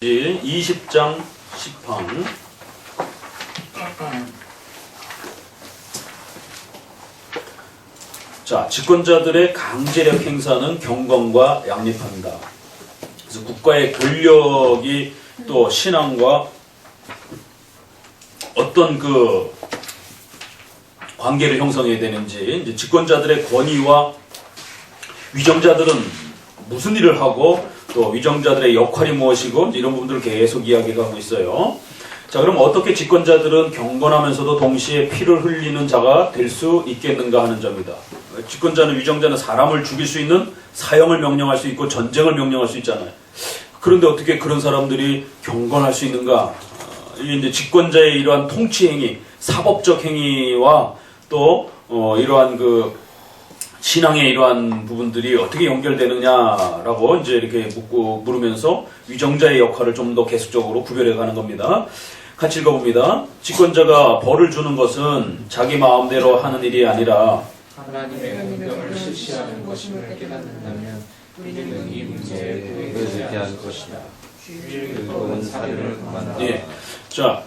20장 10판. 자, 집권자들의 강제력 행사는 경건과 양립한다. 그래서 국가의 권력이 또 신앙과 어떤 그 관계를 형성해야 되는지, 이제 집권자들의 권위와 위정자들은 무슨 일을 하고 또 위정자들의 역할이 무엇이고 이런 부분들을 계속 이야기를 하고 있어요. 자, 그럼 어떻게 집권자들은 경건하면서도 동시에 피를 흘리는 자가 될 수 있겠는가 하는 점이다. 집권자는 위정자는 사람을 죽일 수 있는 사형을 명령할 수 있고 전쟁을 명령할 수 있잖아요. 그런데 어떻게 그런 사람들이 경건할 수 있는가? 이게 이제 집권자의 이러한 통치 행위, 사법적 행위와 또 이러한 그 신앙의 이러한 부분들이 어떻게 연결되느냐라고 이제 이렇게 물으면서 위정자의 역할을 좀 더 계속적으로 구별해 가는 겁니다. 같이 읽어봅니다. 집권자가 벌을 주는 것은 자기 마음대로 하는 일이 아니라 하나님의 운명을 실시하는 것임을 깨닫는다면 우리는 이 문제에 그렇게 할 것이다. 주의는 사례를 그만다. 예. 자,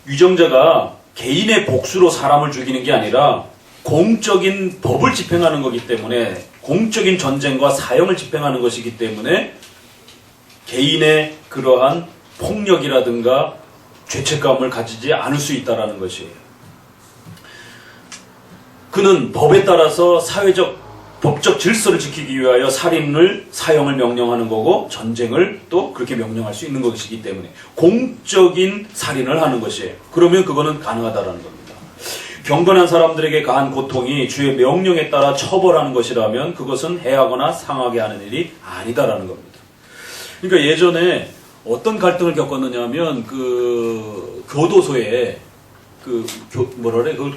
위정자가 개인의 복수로 사람을 죽이는 게 아니라 공적인 법을 집행하는 거기 때문에, 공적인 전쟁과 사형을 집행하는 것이기 때문에 개인의 그러한 폭력이라든가 죄책감을 가지지 않을 수 있다는 것이에요. 그는 법에 따라서 사회적 법적 질서를 지키기 위하여 살인을 사형을 명령하는 거고 전쟁을 또 그렇게 명령할 수 있는 것이기 때문에 공적인 살인을 하는 것이에요. 그러면 그거는 가능하다는 겁니다. 경건한 사람들에게 가한 고통이 주의 명령에 따라 처벌하는 것이라면 그것은 해하거나 상하게 하는 일이 아니다라는 겁니다. 그러니까 예전에 어떤 갈등을 겪었느냐 하면 그 교도소에 그걸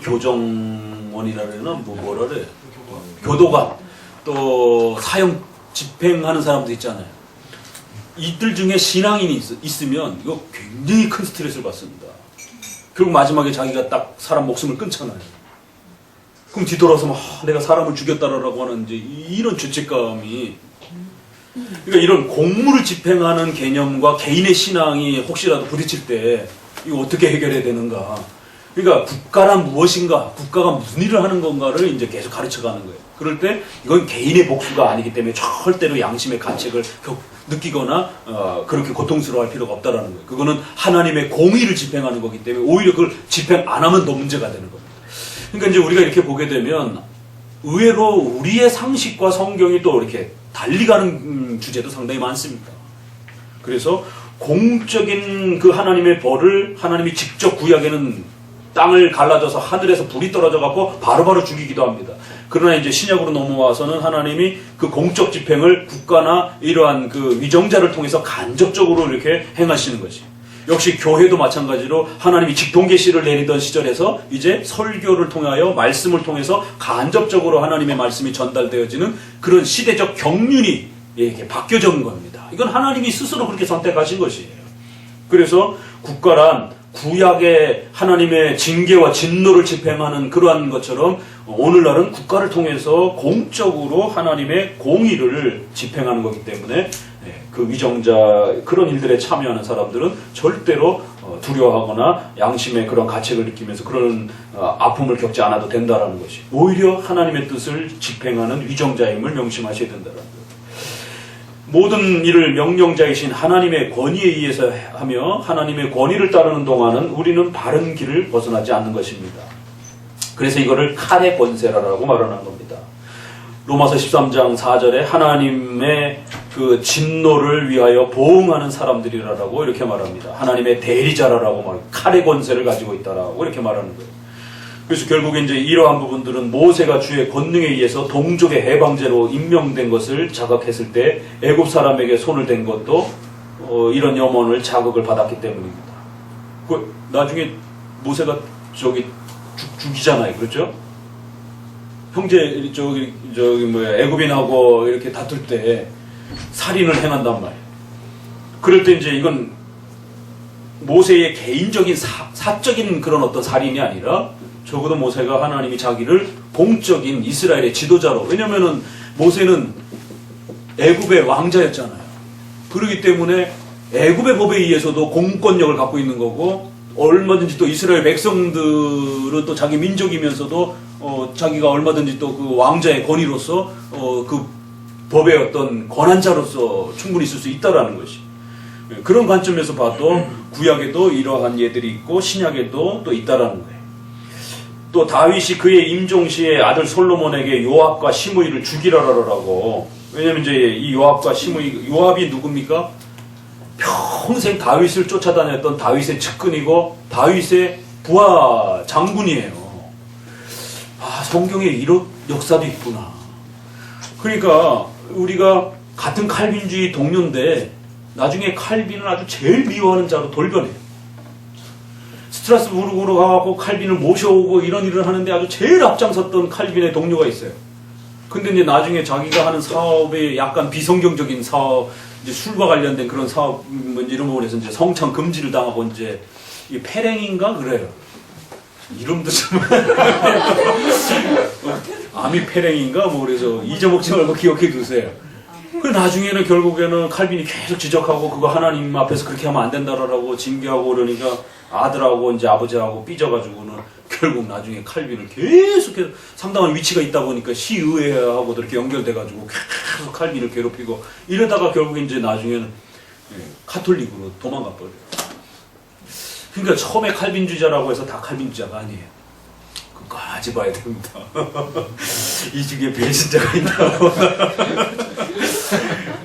교정원이라 그러나 뭐라 그래? 교도관 또 사형 집행하는 사람도 있잖아요. 이들 중에 신앙인이 있으면 이거 굉장히 큰 스트레스를 받습니다. 결국 마지막에 자기가 딱 사람 목숨을 끊잖아요. 그럼 뒤돌아서 막 내가 사람을 죽였다라고 하는 이제 이런 죄책감이, 그러니까 이런 공무를 집행하는 개념과 개인의 신앙이 혹시라도 부딪힐 때 이거 어떻게 해결해야 되는가? 그러니까 국가란 무엇인가, 국가가 무슨 일을 하는 건가를 이제 계속 가르쳐가는 거예요. 그럴 때 이건 개인의 복수가 아니기 때문에 절대로 양심의 가책을 느끼거나 그렇게 고통스러워할 필요가 없다라는 거예요. 그거는 하나님의 공의를 집행하는 거기 때문에 오히려 그걸 집행 안 하면 더 문제가 되는 겁니다. 그러니까 이제 우리가 이렇게 보게 되면 의외로 우리의 상식과 성경이 또 이렇게 달리 가는 주제도 상당히 많습니다. 그래서 공적인 그 하나님의 벌을 하나님이 직접 구약에는 땅을 갈라져서 하늘에서 불이 떨어져 갖고 바로바로 죽이기도 합니다. 그러나 이제 신약으로 넘어와서는 하나님이 그 공적 집행을 국가나 이러한 그 위정자를 통해서 간접적으로 이렇게 행하시는 것이. 역시 교회도 마찬가지로 하나님이 직통계시를 내리던 시절에서 이제 설교를 통하여 말씀을 통해서 간접적으로 하나님의 말씀이 전달되어지는 그런 시대적 경륜이 이렇게 바뀌어진 겁니다. 이건 하나님이 스스로 그렇게 선택하신 것이에요. 그래서 국가란 구약의 하나님의 징계와 진노를 집행하는 그러한 것처럼 오늘날은 국가를 통해서 공적으로 하나님의 공의를 집행하는 거기 때문에 그 위정자 그런 일들에 참여하는 사람들은 절대로 두려워하거나 양심의 그런 가책을 느끼면서 그런 아픔을 겪지 않아도 된다는 것이, 오히려 하나님의 뜻을 집행하는 위정자임을 명심하셔야 된다는 거예요. 모든 일을 명령자이신 하나님의 권위에 의해서 하며 하나님의 권위를 따르는 동안은 우리는 바른 길을 벗어나지 않는 것입니다. 그래서 이거를 칼의 권세라고 말하는 겁니다. 로마서 13장 4절에 하나님의 그 진노를 위하여 보응하는 사람들이라고 이렇게 말합니다. 하나님의 대리자라고 말합니다. 칼의 권세를 가지고 있다라고 이렇게 말하는 거예요. 그래서 결국에 이제 이러한 부분들은 모세가 주의 권능에 의해서 동족의 해방제로 임명된 것을 자각했을 때 애굽 사람에게 손을 댄 것도 이런 염원을 자극을 받았기 때문입니다. 그 나중에 모세가 죽이잖아요, 그렇죠? 형제 애굽인하고 이렇게 다툴 때 살인을 행한단 말이에요. 그럴 때 이제 이건 모세의 개인적인 사적인 그런 어떤 살인이 아니라 적어도 모세가 하나님이 자기를 공적인 이스라엘의 지도자로, 왜냐면은 모세는 애굽의 왕자였잖아요. 그렇기 때문에 애굽의 법에 의해서도 공권력을 갖고 있는 거고, 얼마든지 또 이스라엘 백성들은 또 자기 민족이면서도 자기가 얼마든지 또 그 왕자의 권위로서 그 법의 어떤 권한자로서 충분히 있을 수 있다라는 것이. 그런 관점에서 봐도 구약에도 이러한 예들이 있고 신약에도 또 있다라는 거예요. 또 다윗이 그의 임종시에 아들 솔로몬에게 요압과 시므이를 죽이라라고. 왜냐면 이제 이 요압과 시므이, 요압이 누굽니까? 평생 다윗을 쫓아다녔던 다윗의 측근이고 다윗의 부하 장군이에요. 아, 성경에 이런 역사도 있구나. 그러니까 우리가 같은 칼빈주의 동료인데 나중에 칼빈은 아주 제일 미워하는 자로 돌변해요. 스트라스부르크로 가고 칼빈을 모셔오고 이런 일을 하는데 아주 제일 앞장섰던 칼빈의 동료가 있어요. 근데 이제 나중에 자기가 하는 사업에 약간 비성경적인 사업, 이제 술과 관련된 그런 사업, 이런 부분에서 이제 성창 금지를 당하고 이제 이 페랭인가 그래요. 이름도 좀 아미 페랭인가 뭐 그래서 잊어먹지 말고 기억해 두세요. 그 나중에는 결국에는 칼빈이 계속 지적하고 그거 하나님 앞에서 그렇게 하면 안 된다라고 징계하고 그러니까 아들하고 이제 아버지하고 삐져가지고는 결국 나중에 칼빈을 계속해서 상당한 위치가 있다 보니까 시의회하고도 이렇게 연결돼가지고 계속 칼빈을 괴롭히고 이러다가 결국 이제 나중에는 카톨릭으로 도망가 버려요. 그러니까 처음에 칼빈주의자라고 해서 다 칼빈주의자가 아니에요. 끝까지 봐야 됩니다. 이 중에 배신자가 있다고.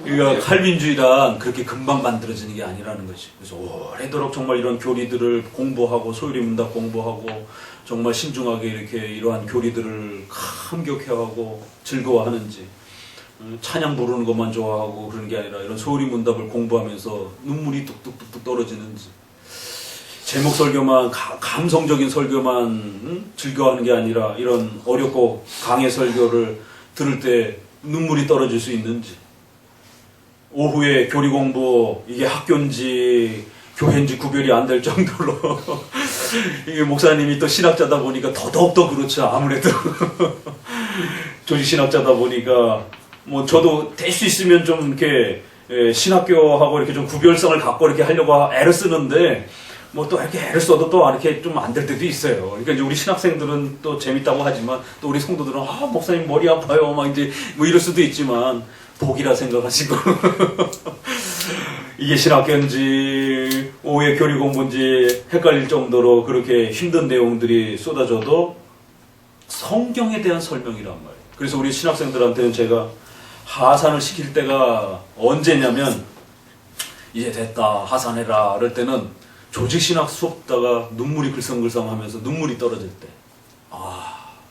그러니까 칼빈주의란 그렇게 금방 만들어지는 게 아니라는 거지. 그래서 오래도록 정말 이런 교리들을 공부하고 소유리 문답 공부하고 정말 신중하게 이렇게 이러한 교리들을 감격해하고 즐거워하는지 찬양 부르는 것만 좋아하고 그런 게 아니라 이런 소유리 문답을 공부하면서 눈물이 뚝뚝뚝뚝 떨어지는지 제목 설교만 감성적인 설교만 즐겨하는 게 아니라 이런 어렵고 강의 설교를 들을 때 눈물이 떨어질 수 있는지 오후에 교리 공부 이게 학교인지 교회인지 구별이 안 될 정도로 이게 목사님이 또 신학자다 보니까 더더욱더 그렇죠. 아무래도 조직 신학자다 보니까 뭐 저도 될 수 있으면 좀 이렇게 신학교하고 이렇게 좀 구별성을 갖고 이렇게 하려고 애를 쓰는데 뭐 또 이렇게 애를 써도 또 이렇게 좀 안 될 때도 있어요. 그러니까 이제 우리 신학생들은 또 재밌다고 하지만 또 우리 성도들은 아 목사님 머리 아파요 막 이제 뭐 이럴 수도 있지만 복이라 생각하시고 이게 신학교인지 오후에 교리 공부인지 헷갈릴 정도로 그렇게 힘든 내용들이 쏟아져도 성경에 대한 설명이란 말이에요. 그래서 우리 신학생들한테는 제가 하산을 시킬 때가 언제냐면 이제 됐다 하산해라 그럴 때는 조직신학 수업 듣다가 눈물이 글썽글썽하면서 눈물이 떨어질 때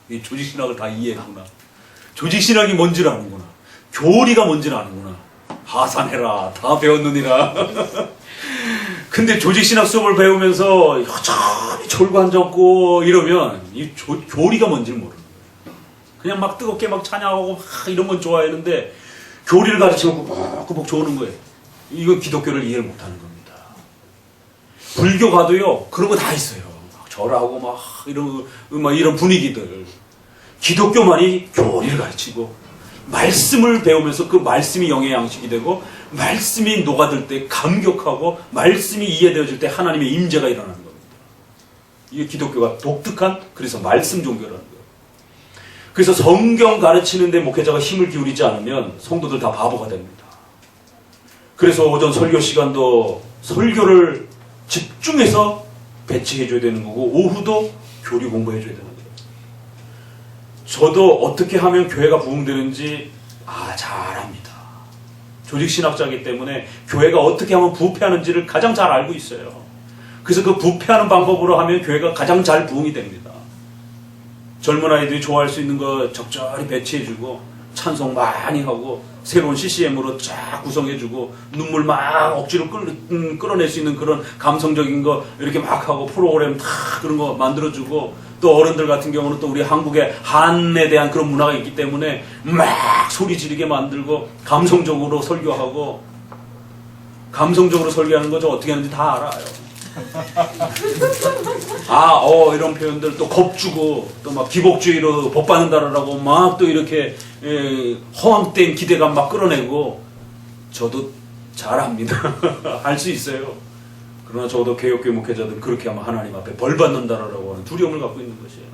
이 조직신학을 다 이해했구나. 조직신학이 뭔지를 아는구나. 교리가 뭔지를 아는구나. 하산해라 다 배웠느니라. 근데 조직신학 수업을 배우면서 여전히 졸고 앉았고 이러면 이 교리가 뭔지를 모르는 거예요. 그냥 막 뜨겁게 막 찬양하고 막 이런 건 좋아했는데 교리를 가르치고 꾸벅꾸벅 조는 거예요. 이건 기독교를 이해를 못하는 겁니다. 불교 가도요 그런 거 다 있어요. 막 절하고 막 이런 분위기들. 기독교만이 교리를 가르치고 말씀을 배우면서 그 말씀이 영의 양식이 되고 말씀이 녹아들 때 감격하고 말씀이 이해되어질 때 하나님의 임재가 일어나는 겁니다. 이게 기독교가 독특한 그래서 말씀 종교라는 거예요. 그래서 성경 가르치는데 목회자가 힘을 기울이지 않으면 성도들 다 바보가 됩니다. 그래서 오전 설교 시간도 설교를 집중해서 배치해줘야 되는 거고 오후도 교리 공부해줘야 되는 거예요. 저도 어떻게 하면 교회가 부흥되는지 잘합니다. 조직신학자이기 때문에 교회가 어떻게 하면 부패하는지를 가장 잘 알고 있어요. 그래서 그 부패하는 방법으로 하면 교회가 가장 잘 부흥이 됩니다. 젊은 아이들이 좋아할 수 있는 거 적절히 배치해주고 찬송 많이 하고 새로운 CCM으로 쫙 구성해주고 눈물 막 억지로 끌어낼 수 있는 그런 감성적인 거 이렇게 막 하고 프로그램 다 그런 거 만들어주고 또 어른들 같은 경우는 또 우리 한국의 한에 대한 그런 문화가 있기 때문에 막 소리 지르게 만들고 감성적으로 설교하고 감성적으로 설교하는 거 저 어떻게 하는지 다 알아요. 이런 표현들 또 겁주고 또 막 기복주의로 복받는다라고 막 또 이렇게 허황된 기대감 막 끌어내고 저도 잘합니다. 할 수 있어요. 그러나 저도 개혁교회 목회자들은 그렇게 하면 하나님 앞에 벌 받는다라고 하는 두려움을 갖고 있는 것이에요.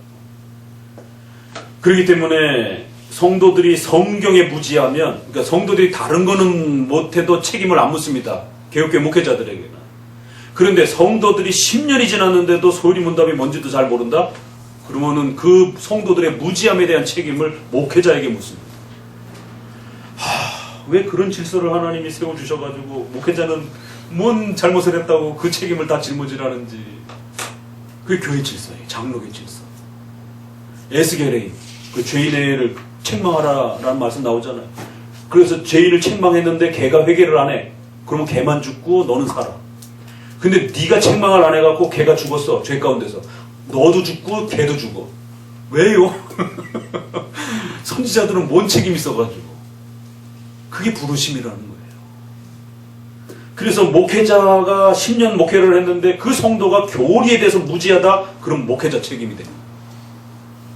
그렇기 때문에 성도들이 성경에 무지하면, 그러니까 성도들이 다른 거는 못해도 책임을 안 묻습니다. 개혁교회 목회자들에게는. 그런데 성도들이 10년이 지났는데도 소리문답이 뭔지도 잘 모른다? 그러면은 그 성도들의 무지함에 대한 책임을 목회자에게 묻습니다. 왜 그런 질서를 하나님이 세워주셔가지고 목회자는 뭔 잘못을 했다고 그 책임을 다 짊어지라는지. 그게 교회 질서예요. 장로교 질서. 에스게레인, 그 죄인을 책망하라라는 말씀 나오잖아요. 그래서 죄인을 책망했는데 걔가 회개를 안 해. 그러면 걔만 죽고 너는 살아. 근데 네가 책망을 안 해갖고 걔가 죽었어. 죄 가운데서. 너도 죽고 걔도 죽어. 왜요? 선지자들은 뭔 책임이 있어가지고. 그게 부르심이라는 거예요. 그래서 목회자가 10년 목회를 했는데 그 성도가 교리에 대해서 무지하다? 그럼 목회자 책임이 됩니다.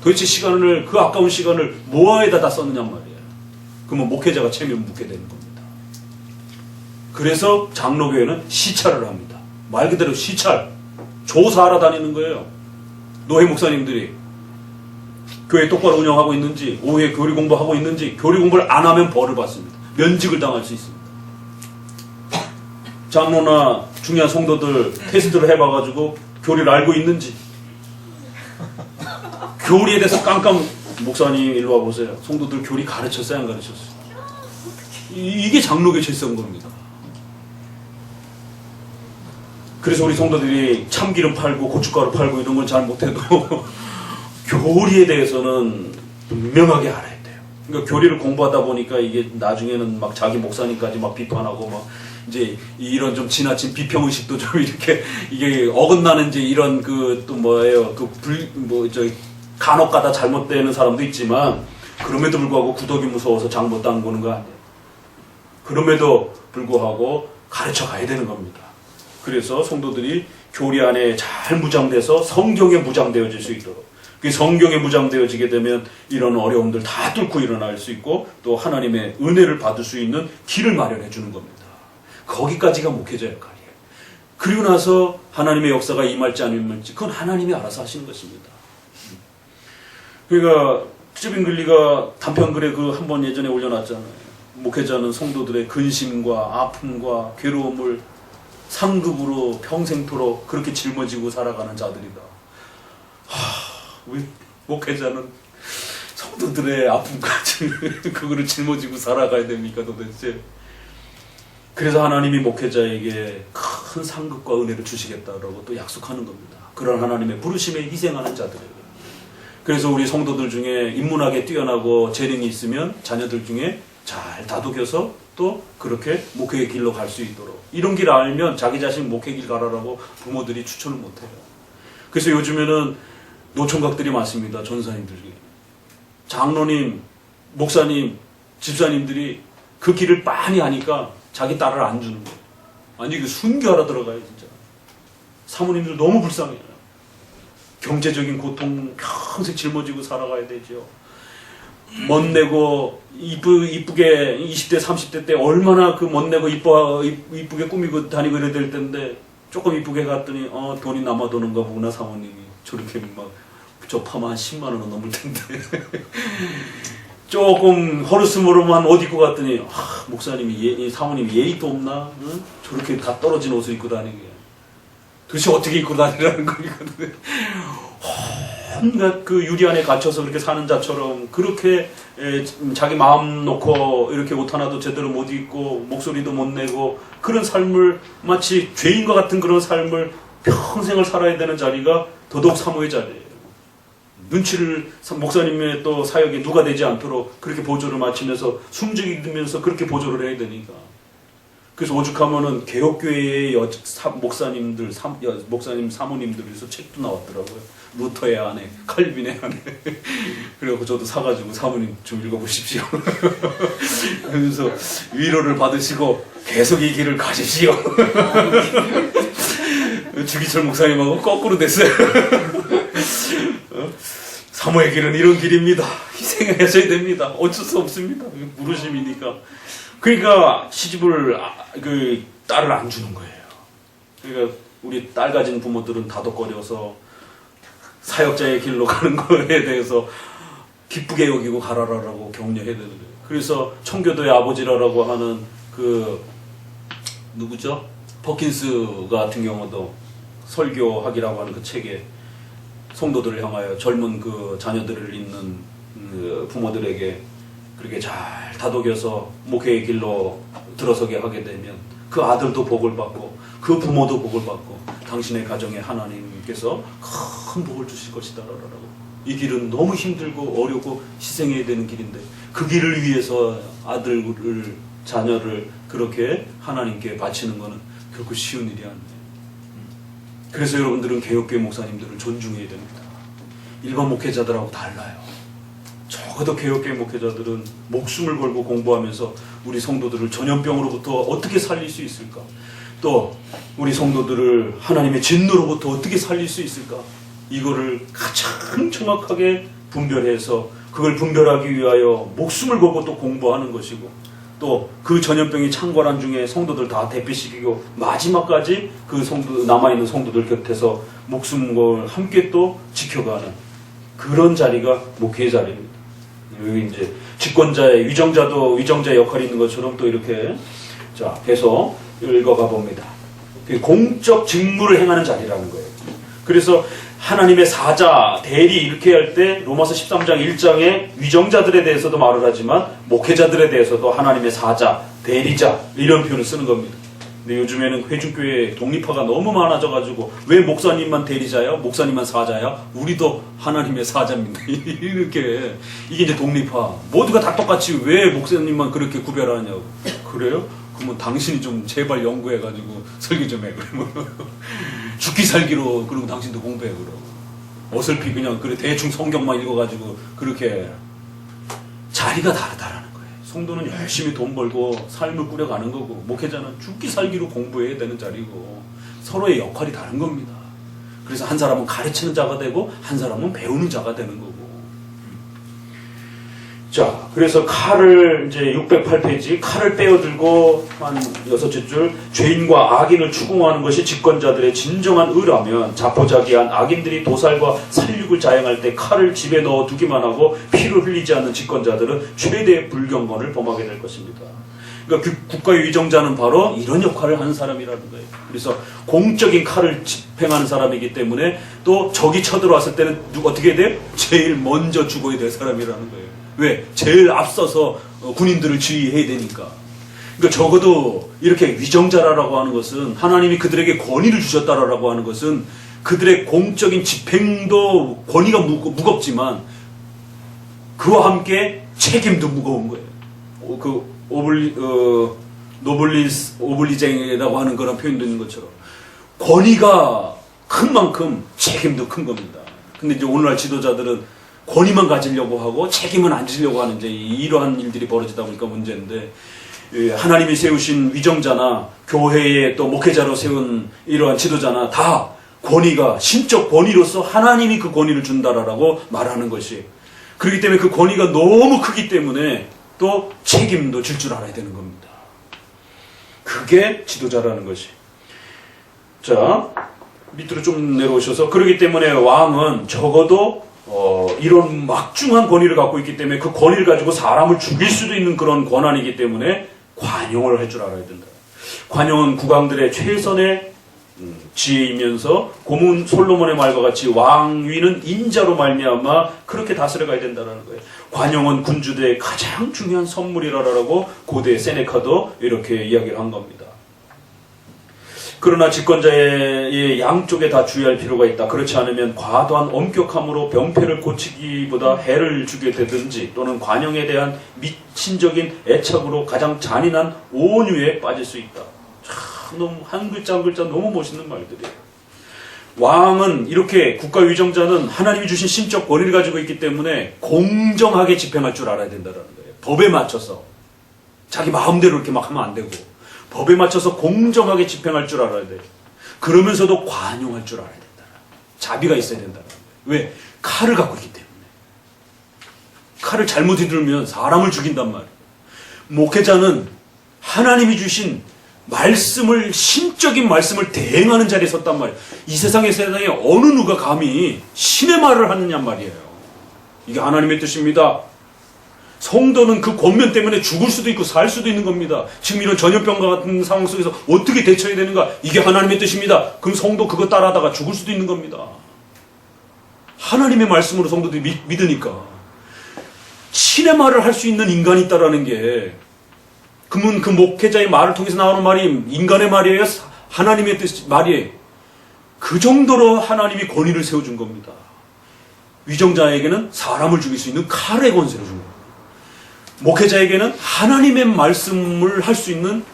도대체 시간을, 그 아까운 시간을 뭐에다 다 썼느냐 말이에요. 그러면 목회자가 책임을 묻게 되는 겁니다. 그래서 장로교회는 시찰을 합니다. 말 그대로 시찰, 조사하러 다니는 거예요. 노회 목사님들이 교회 똑바로 운영하고 있는지, 오후에 교리 공부하고 있는지, 교리 공부를 안 하면 벌을 받습니다. 면직을 당할 수 있습니다. 장로나 중요한 성도들 테스트를 해봐가지고 교리를 알고 있는지, 교리에 대해서 깜깜, 목사님 일로 와보세요. 성도들 교리 가르쳤어요, 안 가르쳤어요? 이게 장로교 질서인 겁니다. 그래서 우리 성도들이 참기름 팔고 고춧가루 팔고 이런 건 잘 못해도 교리에 대해서는 분명하게 알아야 돼요. 그러니까 교리를 공부하다 보니까 이게 나중에는 막 자기 목사님까지 막 비판하고 막 이제 이런 좀 지나친 비평의식도 좀 이렇게 이게 어긋나는 이제 이런 그 또 뭐예요 간혹가다 잘못되는 사람도 있지만 그럼에도 불구하고 구더기 무서워서 장 못 담그는 거 아니에요. 그럼에도 불구하고 가르쳐 가야 되는 겁니다. 그래서 성도들이 교리 안에 잘 무장돼서 성경에 무장되어질 수 있도록, 그 성경에 무장되어지게 되면 이런 어려움들 다 뚫고 일어날 수 있고 또 하나님의 은혜를 받을 수 있는 길을 마련해 주는 겁니다. 거기까지가 목회자 역할이에요. 그리고 나서 하나님의 역사가 임할지 안 임할지 그건 하나님이 알아서 하시는 것입니다. 그러니까 쯔빙글리가 단편글에 그 한 번 예전에 올려놨잖아요. 목회자는 성도들의 근심과 아픔과 괴로움을 상급으로 평생토록 그렇게 짊어지고 살아가는 자들이다. 우리 목회자는 성도들의 아픔까지 그거를 짊어지고 살아가야 됩니까 도대체? 그래서 하나님이 목회자에게 큰 상급과 은혜를 주시겠다라고 또 약속하는 겁니다. 그런 하나님의 부르심에 희생하는 자들에게. 그래서 우리 성도들 중에 인문학에 뛰어나고 재능이 있으면 자녀들 중에 잘 다독여서 또 그렇게 목회의 길로 갈 수 있도록, 이런 길 알면 자기 자신 목회 길 가라라고 부모들이 추천을 못해요. 그래서 요즘에는 노총각들이 많습니다. 전사님들이. 장로님, 목사님, 집사님들이 그 길을 빤히 하니까 자기 딸을 안 주는 거예요. 아니 이거 순교하러 들어가요 진짜. 사모님들 너무 불쌍해요. 경제적인 고통 평생 짊어지고 살아가야 되죠. 멋내고 이쁘게 20대 30대 때 얼마나 그 멋내고 이쁘게 꾸미고 다니고 이래야 될 텐데 조금 이쁘게 갔더니 돈이 남아도는가 보구나 사모님이. 저렇게 막 저 파마 한 10만 원은 넘을 텐데 조금 허르스모르만 옷 입고 갔더니 목사님이 사모님이 예의도 없나? 응? 저렇게 다 떨어진 옷을 입고 다니게. 도대체 어떻게 입고 다니라는 거거든요. 온갖 그 유리 안에 갇혀서 그렇게 사는 자처럼 그렇게 자기 마음 놓고 이렇게 옷 하나도 제대로 못 입고 목소리도 못 내고 그런 삶을 마치 죄인과 같은 그런 삶을 평생을 살아야 되는 자리가 더더욱 사모의 자리예요. 눈치를 목사님의 또 사역에 누가 되지 않도록 그렇게 보조를 마치면서 숨죽이면서 그렇게 보조를 해야 되니까. 그래서 오죽하면은 개혁교회의 목사님들, 목사님 사모님들에서 책도 나왔더라고요. 루터의 아내, 칼빈의 아내. 그래서 저도 사가지고 사모님 좀 읽어보십시오. 그러면서 위로를 받으시고 계속 이 길을 가십시오. 주기철 목사님하고 거꾸로 됐어요. 사모의 길은 이런 길입니다. 희생하셔야 됩니다. 어쩔 수 없습니다. 부르심이니까. 그러니까 시집을 그 딸을 안 주는 거예요. 그러니까 우리 딸 가진 부모들은 다독거려서 사역자의 길로 가는 거에 대해서 기쁘게 여기고 가라라고 격려해야 되는 거예요. 그래서 청교도의 아버지라고 하는 그 누구죠? 퍼킨스 같은 경우도 설교학이라고 하는 그 책에 성도들을 향하여 젊은 그 자녀들을 잇는 그 부모들에게 그렇게 잘 다독여서 목회의 길로 들어서게 하게 되면 그 아들도 복을 받고 그 부모도 복을 받고 당신의 가정에 하나님께서 큰 복을 주실 것이다라고. 이 길은 너무 힘들고 어렵고 희생해야 되는 길인데 그 길을 위해서 아들을 자녀를 그렇게 하나님께 바치는 것은 결코 쉬운 일이 아니에요. 그래서 여러분들은 개혁교회 목사님들을 존중해야 됩니다. 일반 목회자들하고 달라요. 적어도 개혁교회 목회자들은 목숨을 걸고 공부하면서 우리 성도들을 전염병으로부터 어떻게 살릴 수 있을까? 또 우리 성도들을 하나님의 진노로부터 어떻게 살릴 수 있을까? 이거를 가장 정확하게 분별해서 그걸 분별하기 위하여 목숨을 걸고 또 공부하는 것이고 또 그 전염병이 창궐한 중에 성도들 다 대피시키고 마지막까지 그 성도 남아있는 성도들 곁에서 목숨을 함께 또 지켜가는 그런 자리가 목회의 자리입니다. 여기 이제 집권자의 위정자도 위정자의 역할이 있는 것처럼 또 이렇게 자 해서 읽어가 봅니다. 공적 직무를 행하는 자리라는 거예요. 그래서 하나님의 사자, 대리 이렇게 할 때 로마서 13장 1장에 위정자들에 대해서도 말을 하지만 목회자들에 대해서도 하나님의 사자, 대리자 이런 표현을 쓰는 겁니다. 근데 요즘에는 회중교회 독립화가 너무 많아져가지고 왜 목사님만 대리자야? 목사님만 사자야? 우리도 하나님의 사자입니다. 이렇게 이게 이제 독립화. 모두가 다 똑같이 왜 목사님만 그렇게 구별하냐고. 그래요? 그러면 당신이 좀 제발 연구해가지고 설교 좀 해. 그러면 죽기 살기로 그러고 당신도 공부해. 그러고 어설피 그냥 그래 대충 성경만 읽어가지고 그렇게 자리가 다르다라는 거예요. 성도는 열심히 돈 벌고 삶을 꾸려가는 거고 목회자는 죽기 살기로 공부해야 되는 자리고 서로의 역할이 다른 겁니다. 그래서 한 사람은 가르치는 자가 되고 한 사람은 배우는 자가 되는 거고. 자, 그래서 칼을 이제 608페이지 칼을 빼어들고 한 6째 줄 죄인과 악인을 추궁하는 것이 집권자들의 진정한 의라면 자포자기한 악인들이 도살과 살육을 자행할 때 칼을 집에 넣어 두기만 하고 피를 흘리지 않는 집권자들은 최대의 불경건을 범하게 될 것입니다. 그러니까 국가의 위정자는 바로 이런 역할을 하는 사람이라는 거예요. 그래서 공적인 칼을 집행하는 사람이기 때문에 또 적이 쳐들어왔을 때는 어떻게 해야 돼요? 제일 먼저 죽어야 될 사람이라는 거예요. 왜? 제일 앞서서 군인들을 지휘해야 되니까. 그러니까 적어도 이렇게 위정자라고 하는 것은 하나님이 그들에게 권위를 주셨다라고 하는 것은 그들의 공적인 집행도 권위가 무겁지만 그와 함께 책임도 무거운 거예요. 그 노블리스 오블리쟁이라고 하는 그런 표현도 있는 것처럼 권위가 큰 만큼 책임도 큰 겁니다. 근데 이제 오늘날 지도자들은 권위만 가지려고 하고 책임은 안 지려고 하는 이제 이러한 일들이 벌어지다 보니까 문제인데 하나님이 세우신 위정자나 교회의 또 목회자로 세운 이러한 지도자나 다 권위가 신적 권위로서 하나님이 그 권위를 준다라고 말하는 것이 그렇기 때문에 그 권위가 너무 크기 때문에 또 책임도 질 줄 알아야 되는 겁니다. 그게 지도자라는 것이. 자, 밑으로 좀 내려오셔서 그렇기 때문에 왕은 적어도 이런 막중한 권위를 갖고 있기 때문에 그 권위를 가지고 사람을 죽일 수도 있는 그런 권한이기 때문에 관용을 할 줄 알아야 된다. 관용은 국왕들의 최선의 지혜이면서 고문 솔로몬의 말과 같이 왕위는 인자로 말미암아 그렇게 다스려가야 된다는 거예요. 관용은 군주대의 가장 중요한 선물이라고 고대 세네카도 이렇게 이야기를 한 겁니다. 그러나 집권자의 양쪽에 다 주의할 필요가 있다. 그렇지 않으면 과도한 엄격함으로 병폐를 고치기보다 해를 주게 되든지 또는 관용에 대한 미친적인 애착으로 가장 잔인한 온유에 빠질 수 있다. 참 너무 한 글자 한 글자 너무 멋있는 말들이에요. 왕은 이렇게 국가위정자는 하나님이 주신 신적 권위를 가지고 있기 때문에 공정하게 집행할 줄 알아야 된다는 거예요. 법에 맞춰서 자기 마음대로 이렇게 막 하면 안 되고 법에 맞춰서 공정하게 집행할 줄 알아야 돼요. 그러면서도 관용할 줄 알아야 된다. 자비가 있어야 된다. 왜? 칼을 갖고 있기 때문에. 칼을 잘못 휘두르면 사람을 죽인단 말이에요. 목회자는 하나님이 주신 말씀을, 신적인 말씀을 대행하는 자리에 섰단 말이에요. 이 세상에 어느 누가 감히 신의 말을 하느냐 말이에요. 이게 하나님의 뜻입니다. 성도는 그 권면 때문에 죽을 수도 있고 살 수도 있는 겁니다. 지금 이런 전염병과 같은 상황 속에서 어떻게 대처해야 되는가? 이게 하나님의 뜻입니다. 그럼 성도 그거 따라하다가 죽을 수도 있는 겁니다. 하나님의 말씀으로 성도들이 믿으니까 신의 말을 할 수 있는 인간이 있다라는 게, 그러면 그 목회자의 말을 통해서 나오는 말이 인간의 말이에요? 하나님의 말이에요? 그 정도로 하나님이 권위를 세워준 겁니다. 위정자에게는 사람을 죽일 수 있는 칼의 권세를 준 겁니다. 목회자에게는 하나님의 말씀을 할 수 있는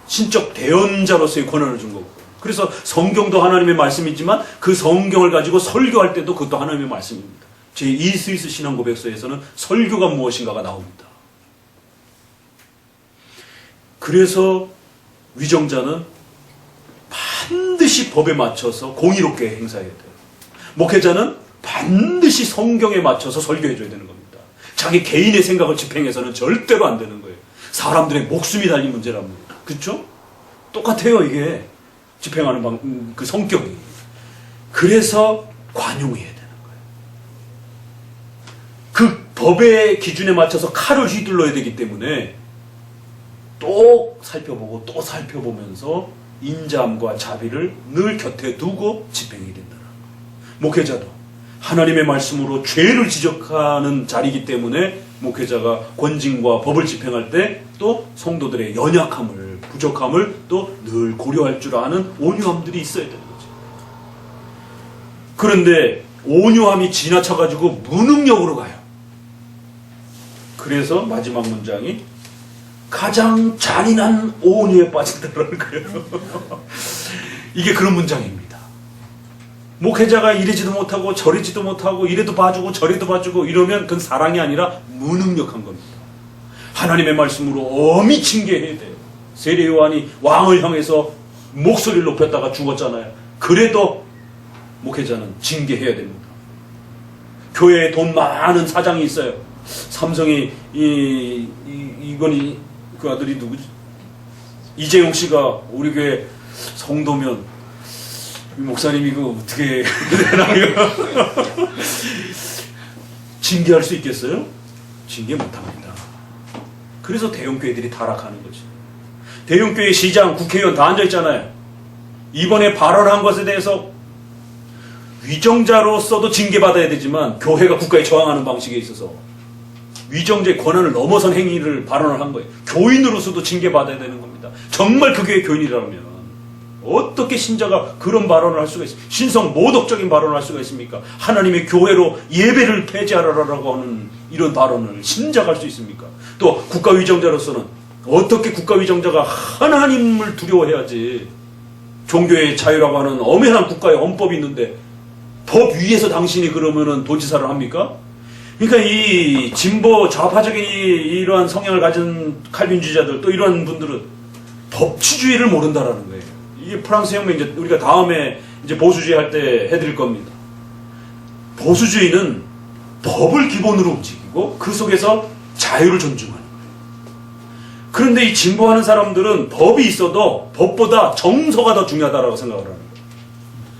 신적 대언자로서의 권한을 준 거고, 그래서 성경도 하나님의 말씀이지만 그 성경을 가지고 설교할 때도 그것도 하나님의 말씀입니다. 제2스위스 신앙고백서에서는 설교가 무엇인가가 나옵니다. 그래서 위정자는 반드시 법에 맞춰서 공의롭게 행사해야 돼요. 목회자는 반드시 성경에 맞춰서 설교해줘야 되는 겁니다. 자기 개인의 생각을 집행해서는 절대로 안 되는 거예요. 사람들의 목숨이 달린 문제랍니다. 그렇죠? 똑같아요, 이게. 집행하는 그 성격이. 그래서 관용해야 되는 거예요. 그 법의 기준에 맞춰서 칼을 휘둘러야 되기 때문에 또 살펴보고 또 살펴보면서 인자함과 자비를 늘 곁에 두고 집행해야 된다는 거예요. 목회자도 하나님의 말씀으로 죄를 지적하는 자리이기 때문에 목회자가 권징과 법을 집행할 때 또 성도들의 연약함을, 부족함을 또 늘 고려할 줄 아는 온유함들이 있어야 되는 거죠. 그런데 온유함이 지나쳐가지고 무능력으로 가요. 그래서 마지막 문장이 가장 잔인한 온유에 빠진다는 거예요. 이게 그런 문장입니다. 목회자가 이러지도 못하고 저러지도 못하고 이래도 봐주고 저래도 봐주고 이러면 그건 사랑이 아니라 무능력한 겁니다. 하나님의 말씀으로 엄히 징계해야 돼요. 세례 요한이 왕을 향해서 목소리를 높였다가 죽었잖아요. 그래도 목회자는 징계해야 됩니다. 교회에 돈 많은 사장이 있어요. 삼성이 이건이 그 아들이 누구지? 이재용 씨가 우리 교회 성도면 목사님 이거 어떻게 되나요? 징계할 수 있겠어요? 징계 못합니다. 그래서 대형교회들이 타락하는 거지. 대형교회 시장, 국회의원 다 앉아있잖아요. 이번에 발언한 것에 대해서 위정자로서도 징계받아야 되지만 교회가 국가에 저항하는 방식에 있어서 위정자의 권한을 넘어선 행위를 발언을 한 거예요. 교인으로서도 징계받아야 되는 겁니다. 정말 그 교회 교인이라면 어떻게 신자가 그런 발언을 할 수가 있습니까? 신성 모독적인 발언을 할 수가 있습니까? 하나님의 교회로 예배를 폐지하라라고 하는 이런 발언을 신자가 할 수 있습니까? 또 국가위정자로서는 어떻게 국가위정자가 하나님을 두려워해야지, 종교의 자유라고 하는 엄연한 국가의 헌법이 있는데 법 위에서 당신이 그러면은 도지사를 합니까? 그러니까 이 진보 좌파적인 이러한 성향을 가진 칼빈주의자들, 또 이러한 분들은 법치주의를 모른다라는 거예요. 이게 프랑스 혁명, 이제 우리가 다음에 이제 보수주의 할 때 해드릴 겁니다. 보수주의는 법을 기본으로 움직이고 그 속에서 자유를 존중하는 거예요. 그런데 이 진보하는 사람들은 법이 있어도 법보다 정서가 더 중요하다고 생각을 하는 거예요.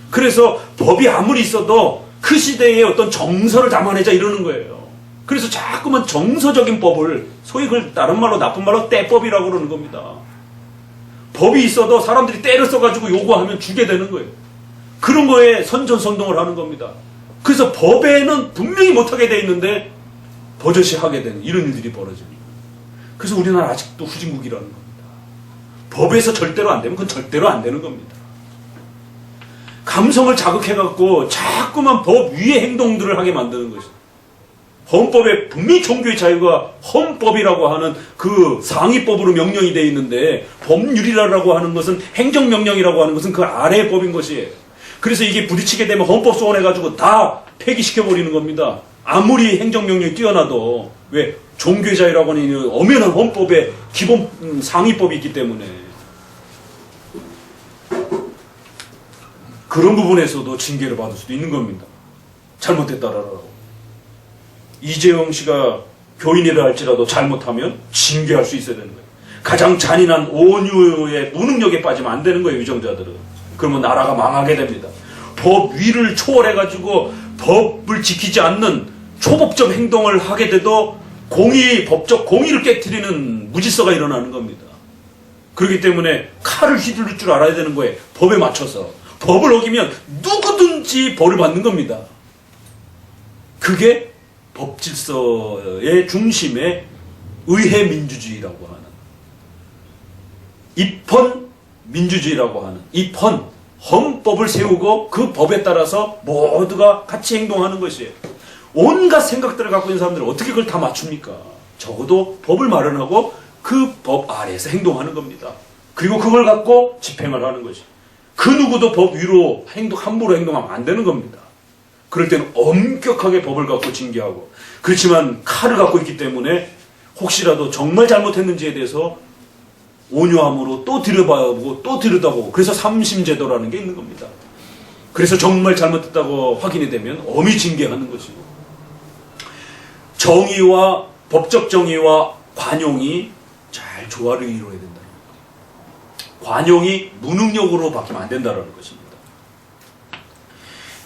그래서 법이 아무리 있어도 그 시대의 어떤 정서를 담아내자 이러는 거예요. 그래서 자꾸만 정서적인 법을, 소위 그걸 다른 말로 나쁜 말로 떼법이라고 그러는 겁니다. 법이 있어도 사람들이 때를 써가지고 요구하면 주게 되는 거예요. 그런 거에 선전선동을 하는 겁니다. 그래서 법에는 분명히 못하게 돼 있는데 버젓이 하게 되는 이런 일들이 벌어집니다. 그래서 우리나라 아직도 후진국이라는 겁니다. 법에서 절대로 안 되면 그건 절대로 안 되는 겁니다. 감성을 자극해갖고 자꾸만 법 위의 행동들을 하게 만드는 것이죠. 헌법에 분명히 종교의 자유가 헌법이라고 하는 그 상위법으로 명령이 되어 있는데, 법률이라고 하는 것은, 행정명령이라고 하는 것은 그 아래의 법인 것이에요. 그래서 이게 부딪히게 되면 헌법 소원해가지고 다 폐기시켜버리는 겁니다. 아무리 행정명령이 뛰어나도. 왜? 종교의 자유라고 하는 엄연한 헌법의 기본 상위법이 있기 때문에. 그런 부분에서도 징계를 받을 수도 있는 겁니다. 잘못했다라고. 이재용 씨가 교인이라 할지라도 잘못하면 징계할 수 있어야 되는 거예요. 가장 잔인한 온유의 무능력에 빠지면 안 되는 거예요, 위정자들은. 그러면 나라가 망하게 됩니다. 법 위를 초월해가지고 법을 지키지 않는 초법적 행동을 하게 돼도 법적 공의를 깨트리는 무질서가 일어나는 겁니다. 그렇기 때문에 칼을 휘두를 줄 알아야 되는 거예요. 법에 맞춰서. 법을 어기면 누구든지 벌을 받는 겁니다. 그게 법 질서의 중심에 의회 민주주의라고 하는, 입헌 민주주의라고 하는, 입헌 헌법을 세우고 그 법에 따라서 모두가 같이 행동하는 것이에요. 온갖 생각들을 갖고 있는 사람들은 어떻게 그걸 다 맞춥니까? 적어도 법을 마련하고 그 법 아래에서 행동하는 겁니다. 그리고 그걸 갖고 집행을 하는 것이. 그 누구도 법 위로 함부로 행동하면 안 되는 겁니다. 그럴 때는 엄격하게 법을 갖고 징계하고. 그렇지만 칼을 갖고 있기 때문에 혹시라도 정말 잘못했는지에 대해서 온유함으로 또 들여다보고 또 들여다보고, 그래서 삼심제도라는 게 있는 겁니다. 그래서 정말 잘못했다고 확인이 되면 엄히 징계하는 것이고, 정의와 법적 정의와 관용이 잘 조화를 이루어야 된다는 거예요. 관용이 무능력으로 바뀌면 안 된다는 것입니다.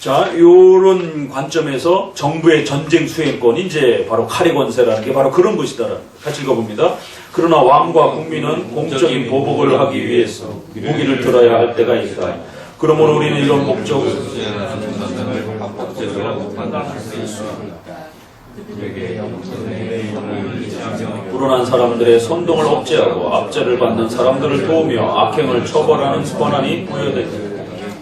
자, 이런 관점에서 정부의 전쟁 수행권이 이제 바로 칼의 권세라는 게 바로 그런 것이다라는 거. 같이 읽어봅니다. 그러나 왕과 국민은 공적인 보복을 하기 위해서 무기를 들어야 할 때가 있다. 그러므로 우리는 이런 목적을 불온한 사람들의 선동을 억제하고 압제를 받는 사람들을 도우며 악행을 처벌하는 권한이 부여된다.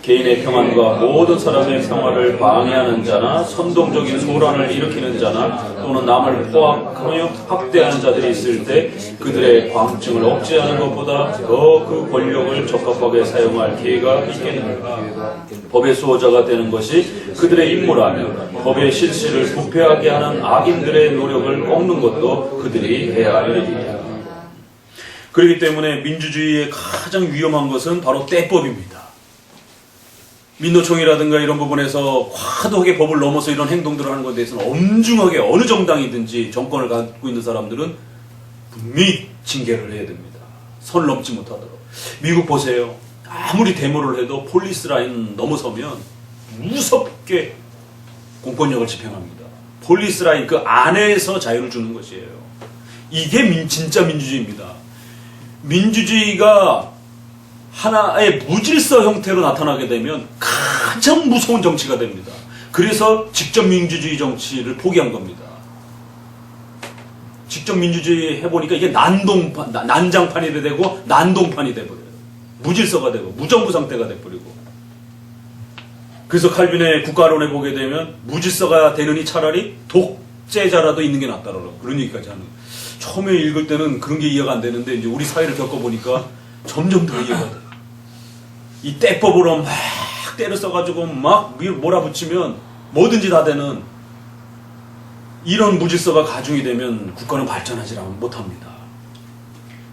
개인의 평안과 모든 사람의 평화를 방해하는 자나 선동적인 소란을 일으키는 자나 또는 남을 포악하며 학대하는 자들이 있을 때 그들의 광증을 억제하는 것보다 더 그 권력을 적합하게 사용할 기회가 있겠는가. 법의 수호자가 되는 것이 그들의 임무라며 법의 실시를 부패하게 하는 악인들의 노력을 꺾는 것도 그들이 해야 할 일이다. 그렇기 때문에 민주주의의 가장 위험한 것은 바로 때법입니다. 민노총이라든가 이런 부분에서 과도하게 법을 넘어서 이런 행동들을 하는 것에 대해서는 엄중하게 어느 정당이든지 정권을 갖고 있는 사람들은 분명히 징계를 해야 됩니다. 선을 넘지 못하도록. 미국 보세요. 아무리 데모를 해도 폴리스 라인 넘어서면 무섭게 공권력을 집행합니다. 폴리스 라인 그 안에서 자유를 주는 것이에요. 이게 진짜 민주주의입니다. 민주주의가 하나의 무질서 형태로 나타나게 되면 가장 무서운 정치가 됩니다. 그래서 직접 민주주의 정치를 포기한 겁니다. 직접 민주주의 해보니까 이게 난장판이 되고 난동판이 돼버려요. 무질서가 되고 무정부 상태가 돼버리고. 그래서 칼빈의 국가론에 보게 되면 무질서가 되느니 차라리 독재자라도 있는 게 낫다라고 그런 얘기까지 하는. 처음에 읽을 때는 그런 게 이해가 안 되는데 이제 우리 사회를 겪어보니까 점점 더 이해가 돼요. 이 때법으로 막 때려 써가지고 막 몰아붙이면 뭐든지 다 되는 이런 무질서가 가중이 되면 국가는 발전하지 못합니다.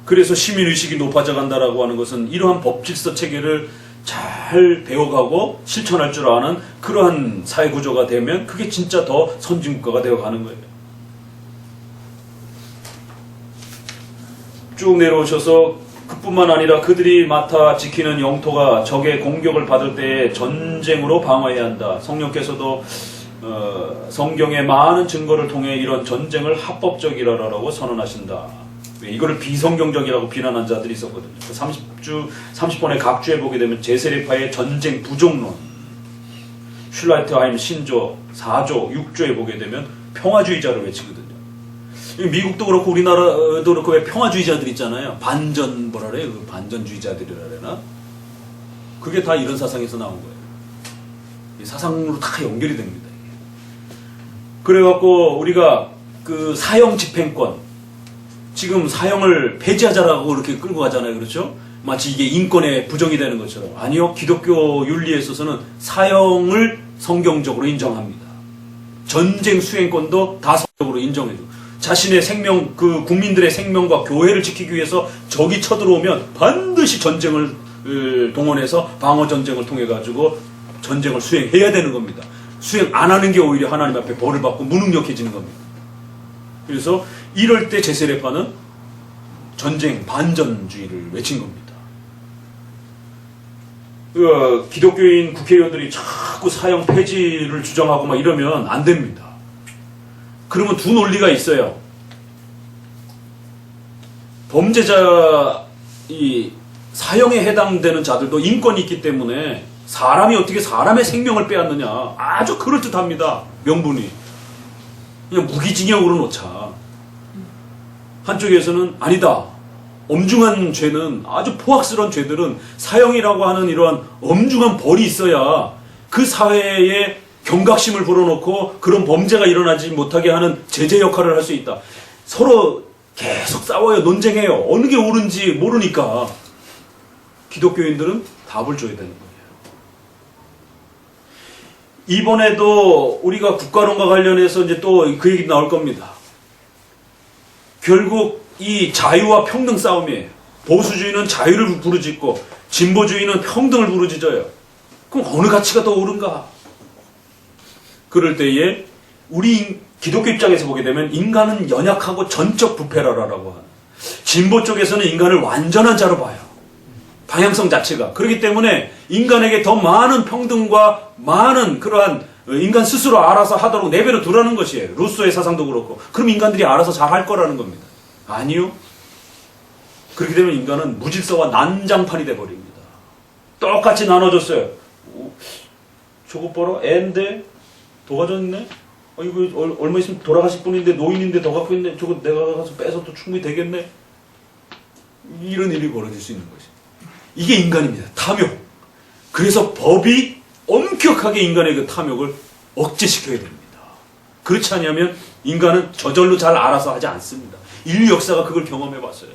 그래서 시민의식이 높아져 간다라고 하는 것은 이러한 법질서 체계를 잘 배워가고 실천할 줄 아는 그러한 사회구조가 되면 그게 진짜 더 선진국가가 되어가는 거예요. 쭉 내려오셔서 그뿐만 아니라 그들이 맡아 지키는 영토가 적의 공격을 받을 때에 전쟁으로 방어해야 한다. 성령께서도 성경의 많은 증거를 통해 이런 전쟁을 합법적이라고 선언하신다. 이거를 비성경적이라고 비난한 자들이 있었거든요. 30번의 각주에 보게 되면 제세례파의 전쟁 부족론, 슐라이트하임 신조 4조, 6조에 보게 되면 평화주의자를 외치거든요. 미국도 그렇고 우리나라도 그렇고 왜 평화주의자들 있잖아요. 반전주의자들이라 그러나? 그게 다 이런 사상에서 나온 거예요. 이 사상으로 다 연결이 됩니다. 그래갖고 우리가 그 사형 집행권, 지금 사형을 폐지하자라고 이렇게 끌고 가잖아요. 그렇죠? 마치 이게 인권에 부정이 되는 것처럼. 아니요. 기독교 윤리에 있어서는 사형을 성경적으로 인정합니다. 전쟁 수행권도 다 성경적으로 인정해줘. 자신의 생명, 그 국민들의 생명과 교회를 지키기 위해서 적이 쳐들어오면 반드시 전쟁을 동원해서 방어 전쟁을 통해 가지고 전쟁을 수행해야 되는 겁니다. 수행 안 하는 게 오히려 하나님 앞에 벌을 받고 무능력해지는 겁니다. 그래서 이럴 때 제세례파는 전쟁, 반전주의를 외친 겁니다. 기독교인 국회의원들이 자꾸 사형 폐지를 주장하고 막 이러면 안 됩니다. 그러면 두 논리가 있어요. 범죄자, 이 사형에 해당되는 자들도 인권이 있기 때문에 사람이 어떻게 사람의 생명을 빼앗느냐. 아주 그럴듯합니다. 명분이. 그냥 무기징역으로 놓자. 한쪽에서는 아니다. 엄중한 죄는, 아주 포악스러운 죄들은 사형이라고 하는 이러한 엄중한 벌이 있어야 그 사회에 경각심을 불어넣고 그런 범죄가 일어나지 못하게 하는 제재 역할을 할 수 있다. 서로 계속 싸워요. 논쟁해요. 어느 게 옳은지 모르니까 기독교인들은 답을 줘야 되는 거예요. 이번에도 우리가 국가론과 관련해서 이제 또 그 얘기 나올 겁니다. 결국 이 자유와 평등 싸움이에요. 보수주의는 자유를 부르짖고 진보주의는 평등을 부르짖어요. 그럼 어느 가치가 더 옳은가? 그럴 때에 우리 기독교 입장에서 보게 되면 인간은 연약하고 전적 부패라라고 하는, 진보 쪽에서는 인간을 완전한 자로 봐요. 방향성 자체가. 그렇기 때문에 인간에게 더 많은 평등과 많은 그러한 인간 스스로 알아서 하도록 내버려 두라는 것이에요. 루소의 사상도 그렇고. 그럼 인간들이 알아서 잘 할 거라는 겁니다. 아니요. 그렇게 되면 인간은 무질서와 난장판이 돼버립니다. 똑같이 나눠줬어요. 저거 봐라. 애인데 더 가졌네? 이거 얼마 있으면 돌아가실 분인데 노인인데 더 갖고 있네. 저거 내가 가서 빼서도 충분히 되겠네. 이런 일이 벌어질 수 있는 것이. 이게 인간입니다. 탐욕. 그래서 법이 엄격하게 인간의 그 탐욕을 억제시켜야 됩니다. 그렇지 않으면 인간은 저절로 잘 알아서 하지 않습니다. 인류 역사가 그걸 경험해 봤어요.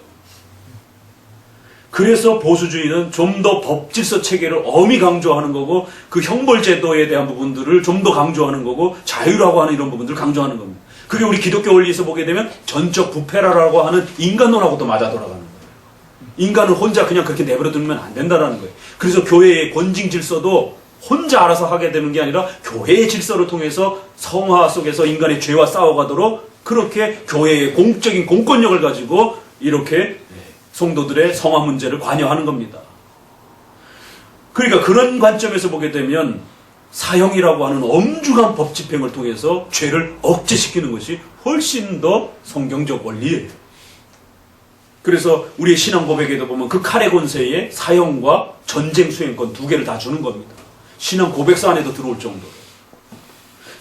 그래서 보수주의는 좀 더 법질서 체계를 엄히 강조하는 거고, 그 형벌제도에 대한 부분들을 좀 더 강조하는 거고, 자유라고 하는 이런 부분들을 강조하는 겁니다. 그게 우리 기독교 원리에서 보게 되면 전적 부패라라고 하는 인간론하고도 맞아 돌아가는 거예요. 인간을 혼자 그냥 그렇게 내버려 두면 안 된다는 거예요. 그래서 교회의 권징 질서도 혼자 알아서 하게 되는 게 아니라 교회의 질서를 통해서 성화 속에서 인간의 죄와 싸워가도록 그렇게 교회의 공적인 공권력을 가지고 이렇게 성도들의 성화 문제를 관여하는 겁니다. 그러니까 그런 관점에서 보게 되면 사형이라고 하는 엄중한 법 집행을 통해서 죄를 억제시키는 것이 훨씬 더 성경적 원리예요. 그래서 우리의 신앙 고백에도 보면 그 칼의 권세에 사형과 전쟁 수행권 두 개를 다 주는 겁니다. 신앙 고백서 안에도 들어올 정도로.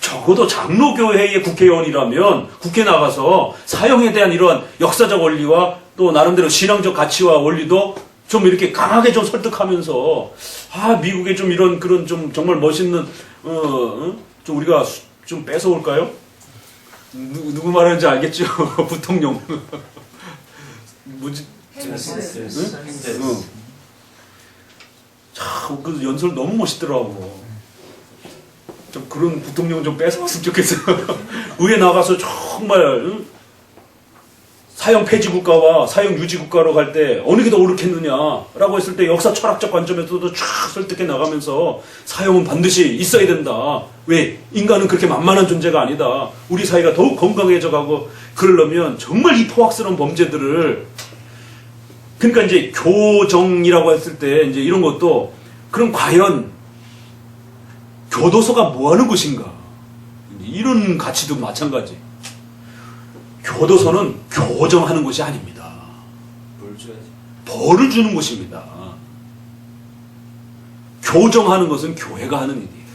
적어도 장로교회의 국회의원이라면 국회 나가서 사형에 대한 이러한 역사적 원리와 또 나름대로 신앙적 가치와 원리도 좀 이렇게 강하게 좀 설득하면서, 미국에 좀 이런 그런 좀 정말 멋있는 좀 우리가 좀 뺏어올까요? 누구 말하는지 알겠죠? 부통령. 뭐지? 참, 그 연설 너무 멋있더라고. 좀 그런 부통령 좀 뺏어왔으면 좋겠어요. 의회 나가서 정말 사형 폐지 국가와 사형 유지 국가로 갈 때 어느 게 더 옳겠느냐라고 했을 때 역사 철학적 관점에서도 쫙 설득해 나가면서 사형은 반드시 있어야 된다. 왜? 인간은 그렇게 만만한 존재가 아니다. 우리 사회가 더욱 건강해져 가고 그러려면 정말 이 포악스러운 범죄들을, 그러니까 이제 교정이라고 했을 때 이제 이런 것도, 그럼 과연 교도소가 뭐 하는 곳인가? 이런 가치도 마찬가지. 교도소는 교정하는 곳이 아닙니다. 벌을 주는 곳입니다. 교정하는 것은 교회가 하는 일이에요.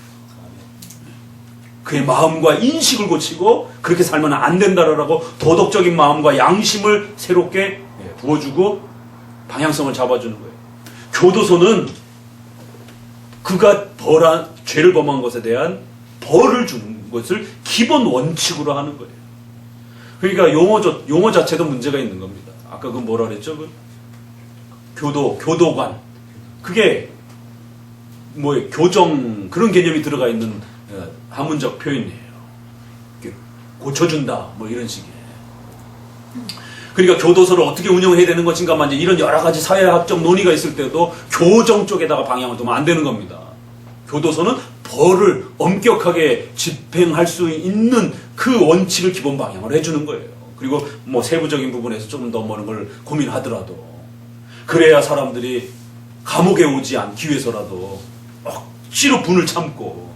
그의 마음과 인식을 고치고 그렇게 살면 안 된다라고 도덕적인 마음과 양심을 새롭게 부어주고 방향성을 잡아주는 거예요. 교도소는 그가 죄를 범한 것에 대한 벌을 주는 것을 기본 원칙으로 하는 거예요. 그러니까 용어 자체도 문제가 있는 겁니다. 아까 그 뭐라 그랬죠? 교도관. 그게 교정, 그런 개념이 들어가 있는 한문적 표현이에요. 고쳐준다, 이런 식이에요. 그러니까 교도소를 어떻게 운영해야 되는 것인가만 이런 여러 가지 사회학적 논의가 있을 때도 교정 쪽에다가 방향을 두면 안 되는 겁니다. 교도소는 벌을 엄격하게 집행할 수 있는 그 원칙을 기본 방향을 해주는 거예요. 그리고 뭐 세부적인 부분에서 조금 더 많은 걸 고민하더라도 그래야 사람들이 감옥에 오지 않기 위해서라도 억지로 분을 참고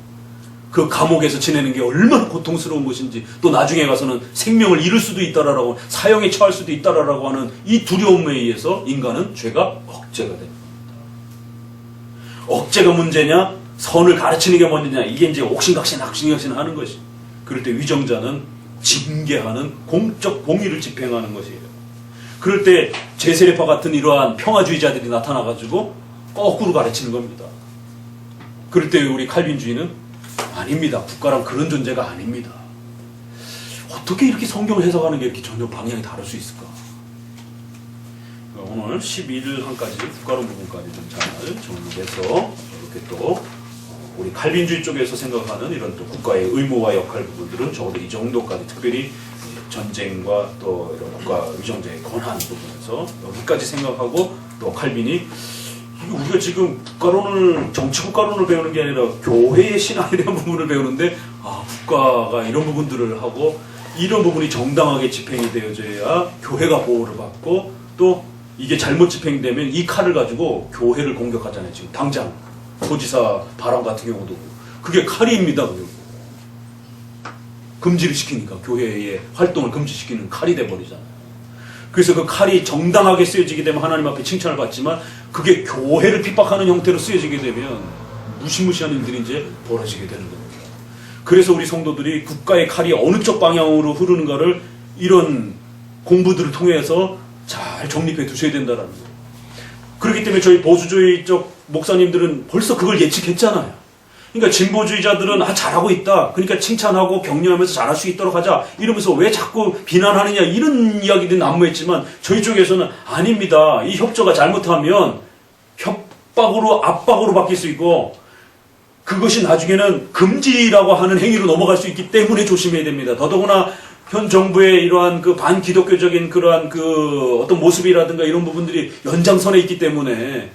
그 감옥에서 지내는 게 얼마나 고통스러운 것인지, 또 나중에 가서는 생명을 잃을 수도 있다라고, 사형에 처할 수도 있다라고 하는 이 두려움에 의해서 인간은 죄가 억제가 됩니다. 억제가 문제냐, 선을 가르치는 게 문제냐, 이게 이제 옥신각신 하는 것이. 그럴 때 위정자는 징계하는 공적 공의를 집행하는 것이에요. 그럴 때 제세례파 같은 이러한 평화주의자들이 나타나가지고 거꾸로 가르치는 겁니다. 그럴 때 우리 칼빈주의는 아닙니다. 국가란 그런 존재가 아닙니다. 어떻게 이렇게 성경을 해석하는 게 이렇게 전혀 방향이 다를 수 있을까? 오늘 11항까지 국가론 부분까지 좀 잘 정리해서 이렇게 또 우리 칼빈주의 쪽에서 생각하는 이런 또 국가의 의무와 역할 부분들은 적어도 이 정도까지, 특별히 전쟁과 또 이런 국가 위정자의 권한 부분에서 여기까지 생각하고, 또 칼빈이 우리가 지금 국가론을, 정치 국가론을 배우는 게 아니라 교회의 신앙에 대한 부분을 배우는데, 국가가 이런 부분들을 하고 이런 부분이 정당하게 집행이 되어져야 교회가 보호를 받고, 또 이게 잘못 집행되면 이 칼을 가지고 교회를 공격하잖아요. 지금 당장 도지사 발언 같은 경우도 그게 칼입니다. 금지를 시키니까 교회의 활동을 금지시키는 칼이 돼버리잖아요. 그래서 그 칼이 정당하게 쓰여지게 되면 하나님 앞에 칭찬을 받지만, 그게 교회를 핍박하는 형태로 쓰여지게 되면 무시무시한 일들이 이제 벌어지게 되는 겁니다. 그래서 우리 성도들이 국가의 칼이 어느 쪽 방향으로 흐르는가를 이런 공부들을 통해서 잘 정립해 두셔야 된다는 거예요. 그렇기 때문에 저희 보수주의 쪽 목사님들은 벌써 그걸 예측했잖아요. 그러니까 진보주의자들은 잘하고 있다, 그러니까 칭찬하고 격려하면서 잘할 수 있도록 하자, 이러면서 왜 자꾸 비난하느냐, 이런 이야기들이 난무했지만, 저희 쪽에서는 아닙니다. 이 협조가 잘못하면 협박으로, 압박으로 바뀔 수 있고, 그것이 나중에는 금지라고 하는 행위로 넘어갈 수 있기 때문에 조심해야 됩니다. 더더구나 현 정부의 이러한 그 반기독교적인 그러한 그 어떤 모습이라든가 이런 부분들이 연장선에 있기 때문에,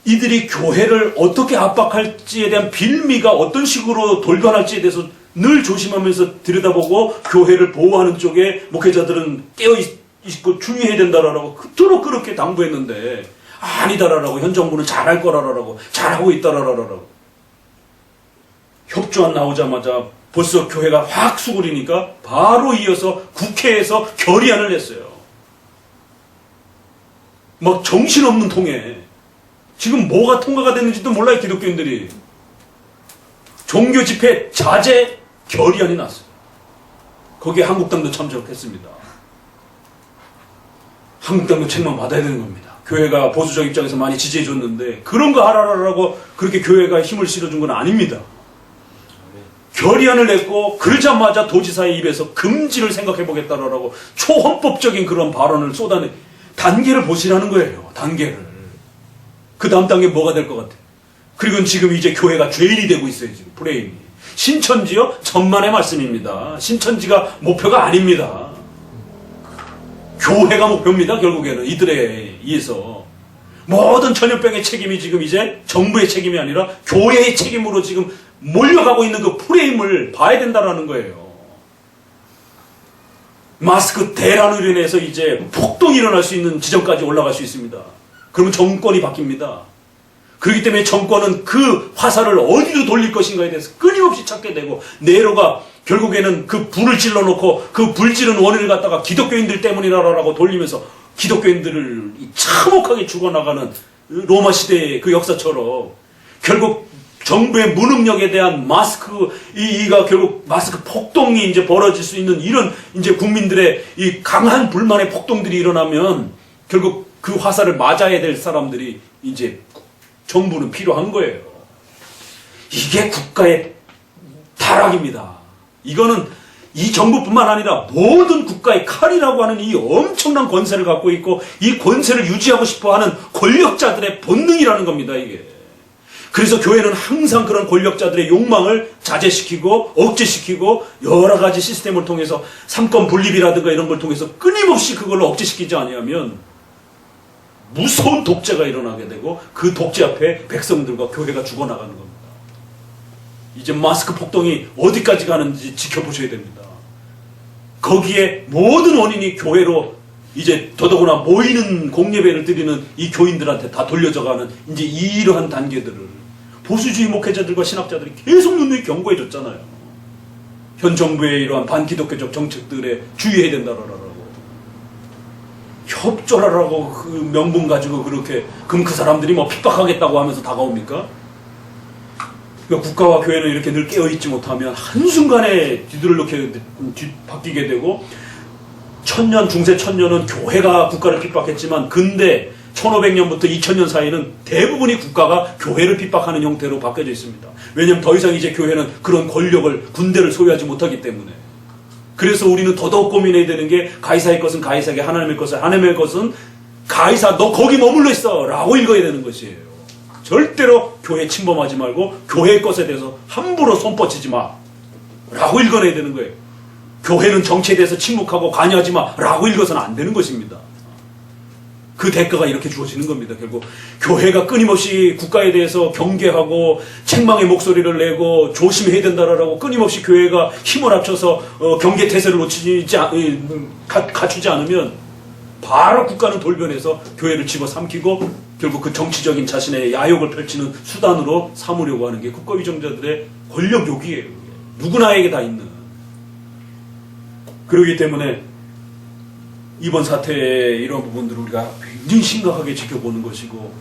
이들이 교회를 어떻게 압박할지에 대한 빌미가 어떤 식으로 돌변할지에 대해서 늘 조심하면서 들여다보고, 교회를 보호하는 쪽에 목회자들은 깨어있고 주의해야 된다라고 그토록 그렇게 당부했는데, 아니다라고, 현 정부는 잘할 거라라고, 잘하고 있다라라고. 협조안 나오자마자 벌써 교회가 확 수그리니까 바로 이어서 국회에서 결의안을 냈어요. 막 정신없는 통에. 지금 뭐가 통과가 됐는지도 몰라요, 기독교인들이. 종교 집회 자제 결의안이 났어요. 거기에 한국당도 참석했습니다. 한국당도 책만 받아야 되는 겁니다. 교회가 보수적 입장에서 많이 지지해줬는데 그런 거 하라라고 그렇게 교회가 힘을 실어준 건 아닙니다. 결의안을 냈고 그러자마자 도지사의 입에서 금지를 생각해보겠다라고 초헌법적인 그런 발언을 쏟아내. 단계를 보시라는 거예요. 단계를. 그 다음 단계 뭐가 될 것 같아요? 그리고 지금 이제 교회가 죄인이 되고 있어요. 지금 프레임이. 신천지요? 천만의 말씀입니다. 신천지가 목표가 아닙니다. 교회가 목표입니다. 결국에는 이들에 의해서 모든 전염병의 책임이 지금 이제 정부의 책임이 아니라 교회의 책임으로 지금 몰려가고 있는 그 프레임을 봐야 된다는 거예요. 마스크 대란으로 인해서 이제 폭동이 일어날 수 있는 지점까지 올라갈 수 있습니다. 그러면 정권이 바뀝니다. 그렇기 때문에 정권은 그 화살을 어디로 돌릴 것인가에 대해서 끊임없이 찾게 되고, 네로가 결국에는 그 불을 질러놓고 그 불지른 원인을 갖다가 기독교인들 때문이라고 돌리면서 기독교인들을 참혹하게 죽어나가는 로마 시대의 그 역사처럼, 결국 정부의 무능력에 대한 이가 결국 마스크 폭동이 이제 벌어질 수 있는 이런 이제 국민들의 이 강한 불만의 폭동들이 일어나면 결국 그 화살을 맞아야 될 사람들이 이제 정부는 필요한 거예요. 이게 국가의 타락입니다. 이거는 이 정부뿐만 아니라 모든 국가의 칼이라고 하는 이 엄청난 권세를 갖고 있고, 이 권세를 유지하고 싶어하는 권력자들의 본능이라는 겁니다. 이게. 그래서 교회는 항상 그런 권력자들의 욕망을 자제시키고 억제시키고, 여러 가지 시스템을 통해서 삼권 분립이라든가 이런 걸 통해서 끊임없이 그걸 억제시키지 아니하면 무서운 독재가 일어나게 되고, 그 독재 앞에 백성들과 교회가 죽어나가는 겁니다. 이제 마스크 폭동이 어디까지 가는지 지켜보셔야 됩니다. 거기에 모든 원인이 교회로 이제 더더구나 모이는 공예배를 드리는 이 교인들한테 다 돌려져가는 이제 이러한 단계들을 보수주의 목회자들과 신학자들이 계속 눈누이 경고해 줬잖아요. 현 정부의 이러한 반기독교적 정책들에 주의해야 된다라고. 협조라라고 그 명분 가지고 그렇게 그럼 그 사람들이 뭐 핍박하겠다고 하면서 다가옵니까? 그러니까 국가와 교회는 이렇게 늘 깨어있지 못하면 한순간에 뒤들을 이렇게 바뀌게 되고 천년 중세 천년은 교회가 국가를 핍박했지만 근대 1500년부터 2000년 사이는 대부분이 국가가 교회를 핍박하는 형태로 바뀌어져 있습니다. 왜냐하면 더 이상 이제 교회는 그런 권력을 군대를 소유하지 못하기 때문에. 그래서 우리는 더더욱 고민해야 되는 게 가이사의 것은 가이사에게 하나님의 것은 하나님의 것은 가이사 너 거기 머물러 있어 라고 읽어야 되는 것이에요. 절대로 교회 침범하지 말고 교회의 것에 대해서 함부로 손 뻗치지 마 라고 읽어내야 되는 거예요. 교회는 정치에 대해서 침묵하고 관여하지 마 라고 읽어서는 안 되는 것입니다. 그 대가가 이렇게 주어지는 겁니다. 결국 교회가 끊임없이 국가에 대해서 경계하고 책망의 목소리를 내고 조심해야 된다라고 끊임없이 교회가 힘을 합쳐서 경계태세를 갖추지 않으면 바로 국가는 돌변해서 교회를 집어삼키고 결국 그 정치적인 자신의 야욕을 펼치는 수단으로 삼으려고 하는 게 국가위정자들의 권력 욕이에요. 누구나에게 다 있는. 그렇기 때문에 이번 사태의 이런 부분들을 우리가 굉장히 심각하게 지켜보는 것이고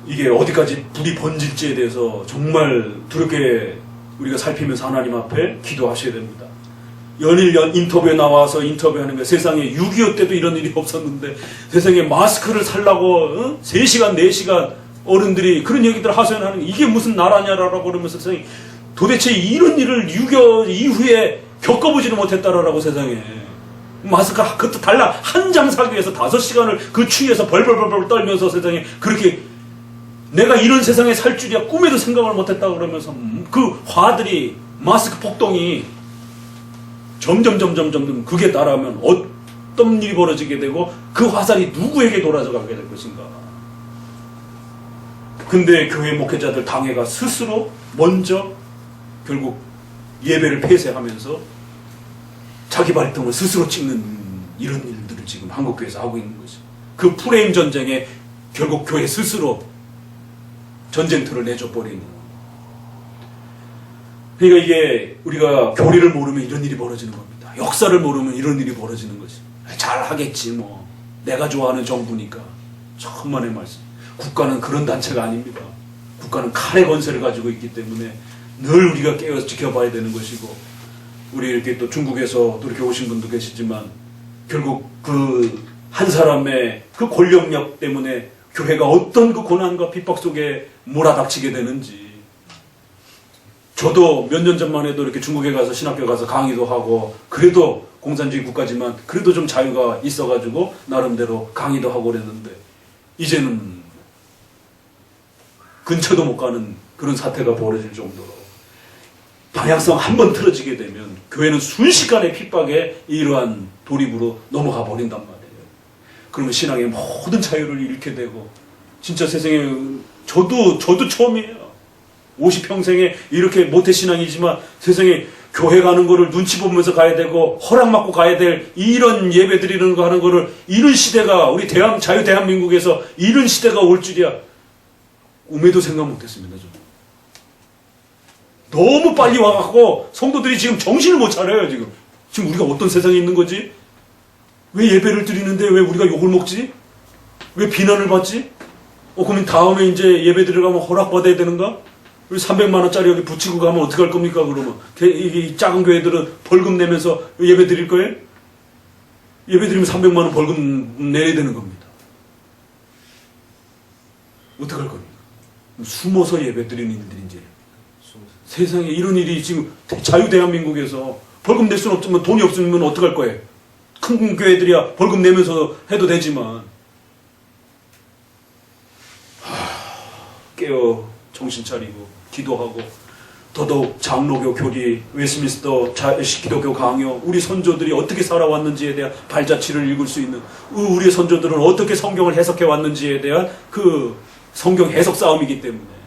이게 어디까지 불이 번질지에 대해서 정말 두렵게 우리가 살피면서 하나님 앞에 기도하셔야 됩니다. 연일연 인터뷰에 나와서 인터뷰하는 거예요. 세상에 6.25 때도 이런 일이 없었는데 세상에 마스크를 살라고 3시간 4시간 어른들이 그런 얘기들 하소연하는 이게 무슨 나라냐라고 그러면서 세상에 도대체 이런 일을 6.25 이후에 겪어보지를 못했다라고 세상에 마스크 그것도 달라 한 장 사기 위해서 5시간을 그 추위에서 벌벌벌벌 떨면서 세상에 그렇게 내가 이런 세상에 살 줄이야 꿈에도 생각을 못했다 그러면서 그 화들이 마스크 폭동이 점점 그게 따라하면 어떤 일이 벌어지게 되고 그 화살이 누구에게 돌아가게 될 것인가. 근데 교회 목회자들 당회가 스스로 먼저 결국 예배를 폐쇄하면서 자기 발등을 스스로 찍는 이런 일들을 지금 한국교회에서 하고 있는 거죠. 그 프레임 전쟁에 결국 교회 스스로 전쟁터를 내줘버리는. 그러니까 이게 우리가 교리를 모르면 이런 일이 벌어지는 겁니다. 역사를 모르면 이런 일이 벌어지는 거지. 잘 하겠지 뭐. 내가 좋아하는 정부니까. 천만의 말씀. 국가는 그런 단체가 아닙니다. 국가는 칼의 권세를 가지고 있기 때문에 늘 우리가 깨어서 지켜봐야 되는 것이고 우리 이렇게 또 중국에서 또 이렇게 오신 분도 계시지만 결국 그 한 사람의 그 권력력 때문에 교회가 어떤 그 고난과 핍박 속에 몰아닥치게 되는지. 저도 몇 년 전만 해도 이렇게 중국에 가서 신학교 가서 강의도 하고 그래도 공산주의 국가지만 그래도 좀 자유가 있어가지고 나름대로 강의도 하고 그랬는데 이제는 근처도 못 가는 그런 사태가 벌어질 정도로 방향성 한번 틀어지게 되면 교회는 순식간에 핍박에 이러한 돌입으로 넘어가 버린단 말이에요. 그러면 신앙의 모든 자유를 잃게 되고 진짜 세상에 저도 처음이에요. 50평생에 이렇게 모태신앙이지만 세상에 교회 가는 거를 눈치 보면서 가야 되고 허락받고 가야 될 이런 예배 드리는 거 하는 거를 이런 시대가 우리 자유 대한민국에서 이런 시대가 올 줄이야 꿈에도 생각 못했습니다. 너무 빨리 와갖고 성도들이 지금 정신을 못 차려요. 지금 우리가 어떤 세상에 있는 거지? 왜 예배를 드리는데 왜 우리가 욕을 먹지? 왜 비난을 받지? 그러면 다음에 이제 예배 드리러 가면 허락받아야 되는가? 우리 300만 원짜리 여기 붙이고 가면 어떡할 겁니까? 그러면 이 작은 교회들은 벌금 내면서 예배 드릴 거예요? 예배 드리면 300만 원 벌금 내야 되는 겁니다. 어떡할 겁니까? 숨어서 예배 드리는 일들인지. 세상에 이런 일이 지금 자유 대한민국에서 벌금 낼 수는 없지만 돈이 없으면 어떡할 거예요? 큰 교회들이야 벌금 내면서 해도 되지만 깨어 정신 차리고 기도하고 더더욱 장로교 교리, 웨스민스터 기독교 강요, 우리 선조들이 어떻게 살아왔는지에 대한 발자취를 읽을 수 있는 우리의 선조들은 어떻게 성경을 해석해 왔는지에 대한 그 성경 해석 싸움이기 때문에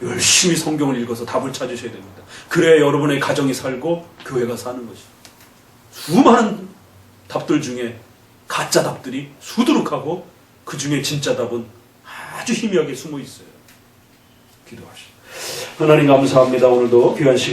열심히 성경을 읽어서 답을 찾으셔야 됩니다. 그래야 여러분의 가정이 살고 교회가 사는 것이죠. 수많은 답들 중에 가짜 답들이 수두룩하고 그 중에 진짜 답은 아주 희미하게 숨어 있어요. 기도하시죠. 하나님 감사합니다. 오늘도 귀한 시간